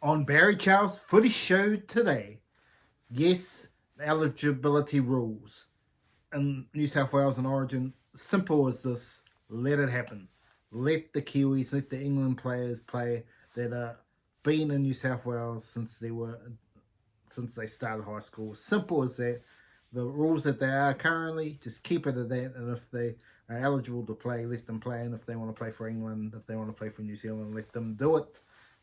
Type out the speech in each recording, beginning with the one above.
On Barry Charles' Footy show today, yes, eligibility rules in New South Wales and Origin, simple as this, let it happen. Let the Kiwis, let the England players play that are been in New South Wales since they started high school. Simple as that. The rules that they are currently, just keep it at that, and if they are eligible to play, let them play, and if they want to play for England, if they want to play for New Zealand, let them do it.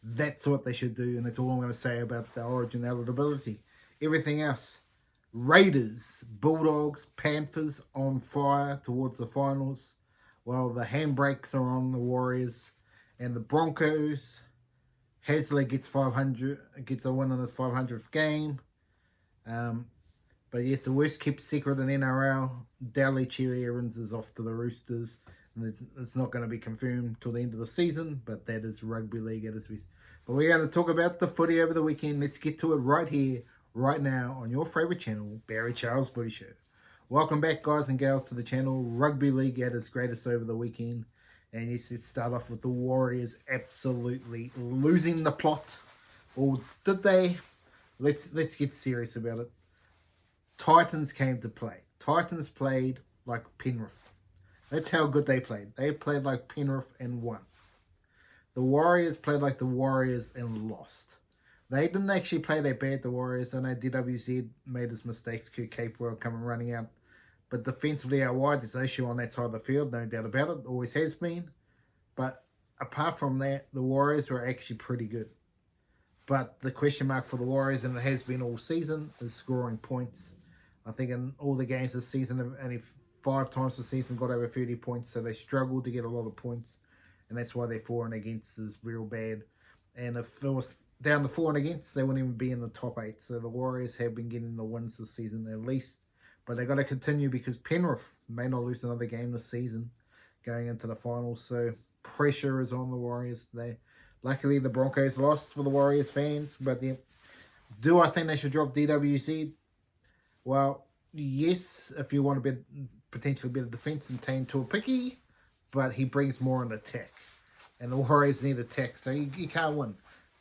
That's what they should do, and that's all I'm going to say about the Origin eligibility. Everything else, Raiders, Bulldogs, Panthers on fire towards the finals, while the handbrakes are on the Warriors, and the Broncos. Hasley gets 500, gets a win in his 500th game. But yes, the worst kept secret in NRL, Dally Cherry Evans is off to the Roosters. And it's not going to be confirmed till the end of the season, but that is rugby league. But we're going to talk about the footy over the weekend. Let's get to it right here, right now, on your favourite channel, Barry Charles Footy Show. Welcome back, guys and gals, to the channel. Rugby league at its greatest over the weekend. And yes, let's start off with the Warriors absolutely losing the plot. Or did they? Let's get serious about it. Titans came to play. Titans played like Penrith. That's how good they played. They played like Penrith and won. The Warriors played like the Warriors and lost. They didn't actually play that bad, the Warriors. I know DWZ made his mistakes. Capewell coming running out. But defensively out wide, there's an issue on that side of the field, no doubt about it. Always has been. But apart from that, the Warriors were actually pretty good. But the question mark for the Warriors, and it has been all season, is scoring points. I think in all the games this season, only 5 times this season got over 30 points, so they struggled to get a lot of points, and that's why their for and against is real bad. And if it was down to for and against, they wouldn't even be in the top 8. So the Warriors have been getting the wins this season at least, but they've got to continue because Penrith may not lose another game this season going into the finals. So pressure is on the Warriors. Luckily the Broncos lost for the Warriors fans, but do I think they should drop DWZ? Well, yes, if you want a potentially better defense than Tuapiki, but he brings more an attack. And the Warriors need attack, so you can't win.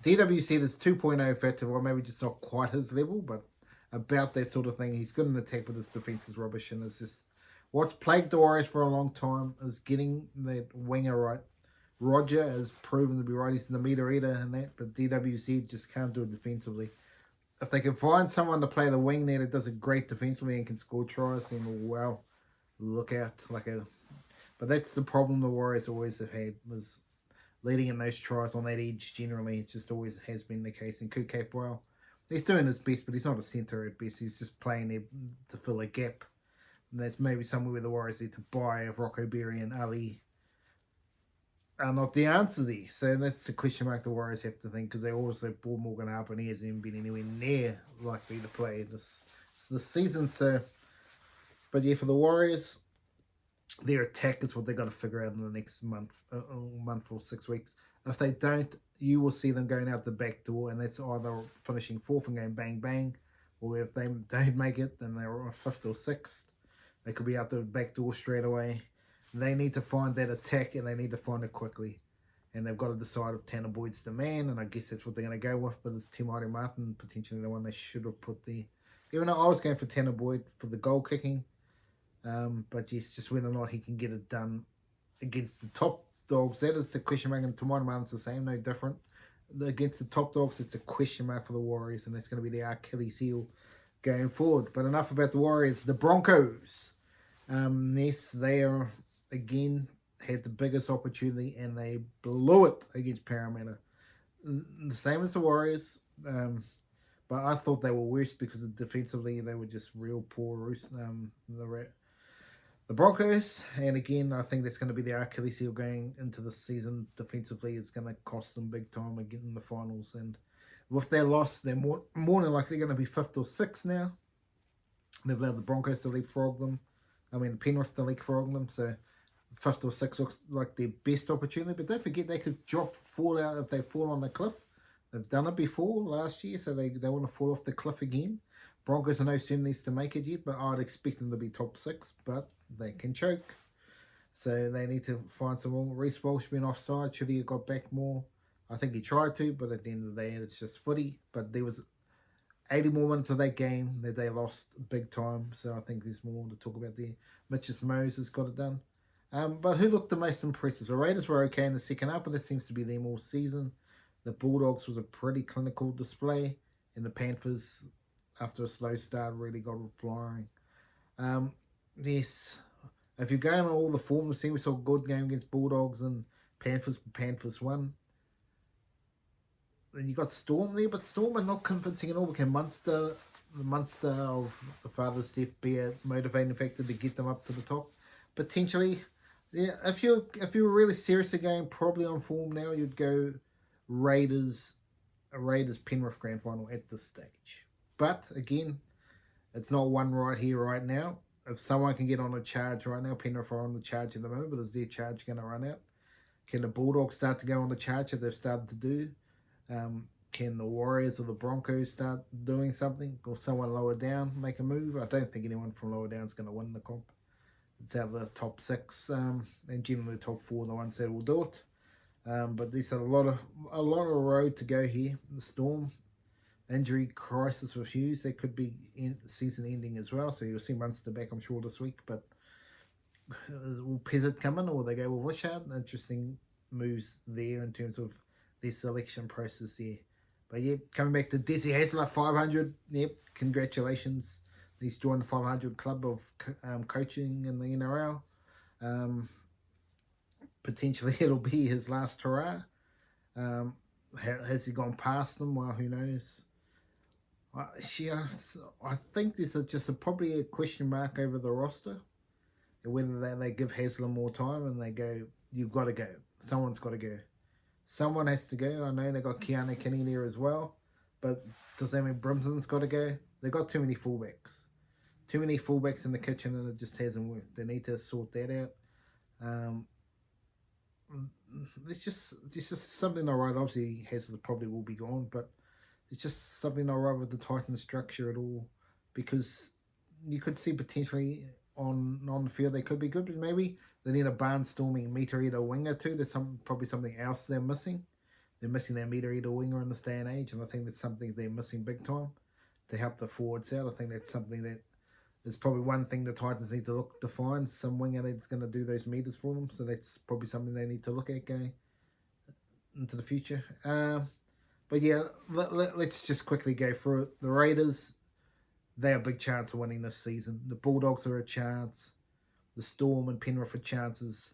DWZ is 2.0 effective, or maybe just not quite his level, but about that sort of thing. He's good in attack, but his defense is rubbish. And it's just what's plagued the Warriors for a long time is getting that winger right. Roger has proven to be right. He's the meter eater and that, but DWZ just can't do it defensively. If they can find someone to play the wing there that does it great defensively and can score tries, then well, look out. But that's the problem the Warriors always have had, was leading in those tries on that edge generally. It just always has been the case. And Capewell, he's doing his best, but he's not a centre at best. He's just playing there to fill a gap. And that's maybe somewhere where the Warriors need to buy if Rocco Berry and Ali are not the answer there. So that's the question mark the Warriors have to think, because they also brought Morgan up and he hasn't even been anywhere near likely to play this season. So, but yeah, for the Warriors, their attack is what they've got to figure out in the next month or 6 weeks. If they don't, you will see them going out the back door, and that's either finishing 4th and going bang bang, or if they don't make it, then they're 5th or 6th. They could be out the back door straight away. They need to find that attack, and they need to find it quickly. And they've got to decide if Tanner Boyd's the man, and I guess that's what they're going to go with. But it's Timothy Martin, potentially the one they should have put there. Even though I was going for Tanner Boyd for the goal kicking. But yes, just whether or not he can get it done against the top dogs. That is the question mark, and Timothy Martin's the same, no different. Against the top dogs, it's a question mark for the Warriors, and that's going to be the Achilles heel going forward. But enough about the Warriors. The Broncos. Yes, they are... again, had the biggest opportunity and they blew it against Parramatta. The same as the Warriors, but I thought they were worse because defensively they were just real poor. The Broncos, and again, I think that's going to be the Achilles heel going into the season. Defensively, it's going to cost them big time again in the finals. And with their loss, they're more than likely going to be 5th or 6th now. They've allowed the Broncos to leapfrog them. Penrith to leapfrog them, so 5th or 6th looks like their best opportunity. But don't forget, they could fall out if they fall on the cliff. They've done it before last year, so they want to fall off the cliff again. Broncos are no certainties to make it yet, but I'd expect them to be top 6, but they can choke. So they need to find some more. Reece Walsh been offside. Should he have got back more? I think he tried to, but at the end of the day, it's just footy. But there was 80 more minutes of that game that they lost big time. So I think there's more to talk about there. Mitchell Moses got it done. But who looked the most impressive? The Raiders were okay in the second half, but it seems to be them all season. The Bulldogs was a pretty clinical display. And the Panthers, after a slow start, really got it flying. Yes, if you're going on all the forms, we saw a good game against Bulldogs and Panthers. Panthers won. Then you got Storm there, but Storm are not convincing at all. Can the Munster of the father's death be a motivating factor to get them up to the top? Potentially, yeah. If you were really seriously going, probably on form now, you'd go Raiders, a Raiders Penrith grand final at this stage. But again, it's not one right here, right now. If someone can get on a charge right now, Penrith are on the charge at the moment, but is their charge going to run out? Can the Bulldogs start to go on the charge if they've started to do? Can the Warriors or the Broncos start doing something? Or someone lower down make a move? I don't think anyone from lower down is going to win the comp. It's out of the top 6, and generally the top 4 are the ones that will do it. But there's a lot of road to go here. The Storm injury crisis with Hughes, that could be season ending as well. So you'll see Munster back, I'm sure, this week. But will Pezzett come in, or they go with Wishart? Interesting moves there in terms of their selection process there. But yeah, coming back to Desi Hasler, 500. Yep, congratulations. He's joined the 500 club of coaching in the NRL. Potentially it'll be his last hurrah. Has he gone past them? Well, who knows? I think there's probably a question mark over the roster. Whether they give Hasler more time and they go, you've got to go. Someone's got to go. Someone has to go. I know they got Keanu Kinney there as well. But does that mean Brimson's got to go? They got too many fullbacks. Too many fullbacks in the kitchen, and it just hasn't worked. They need to sort that out. There's just something not right. Obviously, Hasler probably will be gone, but it's just something not right with the Titan structure at all. Because you could see potentially on the field they could be good, but maybe they need a barnstorming meter eater winger too. There's probably something else they're missing. They're missing that meter eater winger in this day and age, and I think that's something they're missing big time to help the forwards out. I think that's something that is probably one thing the Titans need to look to find, some winger that's going to do those meters for them. So that's probably something they need to look at going into the future. But yeah, let's just quickly go through it. The Raiders, they have a big chance of winning this season. The Bulldogs are a chance. The Storm and Penrith are chances.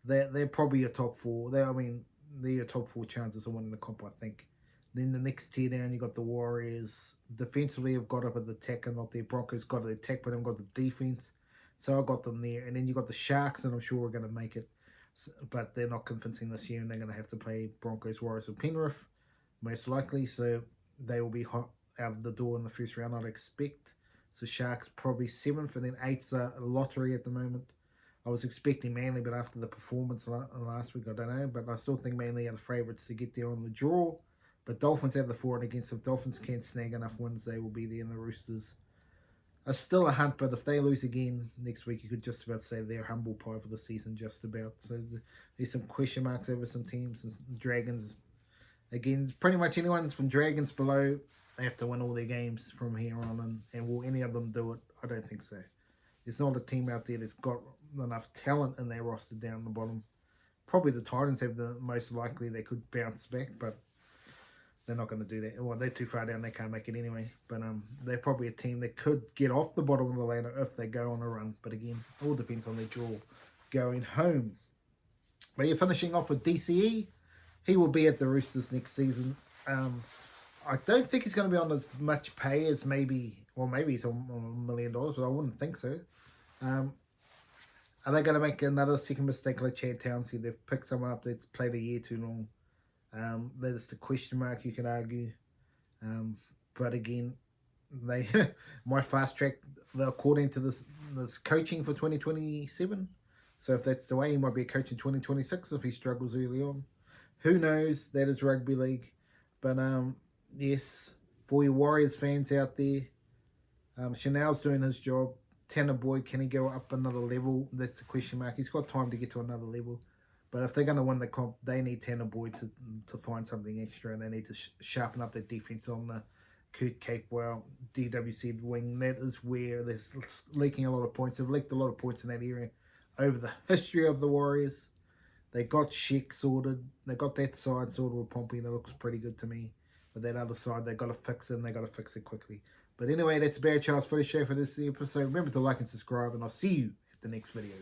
They're probably a top 4. They're your top 4 chances of winning the comp, I think. Then the next tier down, you got the Warriors. Defensively, have got up at the attack and not the Broncos got the attack, but haven't got the defense. So I got them there. And then you got the Sharks, and I'm sure we're going to make it. But they're not convincing this year, and they're going to have to play Broncos, Warriors, or Penrith, most likely. So they will be hot out of the door in the first round, I'd expect. So Sharks probably 7th, and then 8th's a lottery at the moment. I was expecting Manly, but after the performance last week, I don't know. But I still think Manly are the favourites to get there on the draw. But Dolphins have the for and against. If Dolphins can't snag enough wins, they will be there. And the Roosters are still a hunt, but if they lose again next week, you could just about say they're humble pie for the season, just about. So there's some question marks over some teams. And Dragons, again, pretty much anyone's from Dragons below, they have to win all their games from here on. And will any of them do it? I don't think so. There's not a team out there that's got enough talent in their roster down the bottom. Probably the Titans have the most likely they could bounce back, but they're not going to do that. Well, they're too far down. They can't make it anyway. But they're probably a team that could get off the bottom of the ladder if they go on a run. But again, all depends on their draw going home. But you're finishing off with DCE. He will be at the Roosters next season. I don't think he's going to be on as much pay as maybe he's on $1 million, but I wouldn't think so. Are they going to make another second mistake like Chad Townsend? They've picked someone up that's played a year too long. That is the question mark, you can argue. But again, they might fast track according to this coaching for 2027. So if that's the way, he might be a coach in 2026 if he struggles early on. Who knows? That is rugby league. But yes, for your Warriors fans out there, Chanel's doing his job. Tanner Boyd, can he go up another level? That's the question mark. He's got time to get to another level. But if they're going to win the comp, they need Tanner Boyd to find something extra, and they need to sharpen up their defense on the Kurt Capewell, DWZ wing. That is where they're leaking a lot of points. They've leaked a lot of points in that area over the history of the Warriors. They got Sheck sorted. They got that side sorted with Pompey. That looks pretty good to me. But that other side, they got to fix it, and they got to fix it quickly. But anyway, that's Bad Charles Footy Show for this episode. Remember to like and subscribe, and I'll see you at the next video.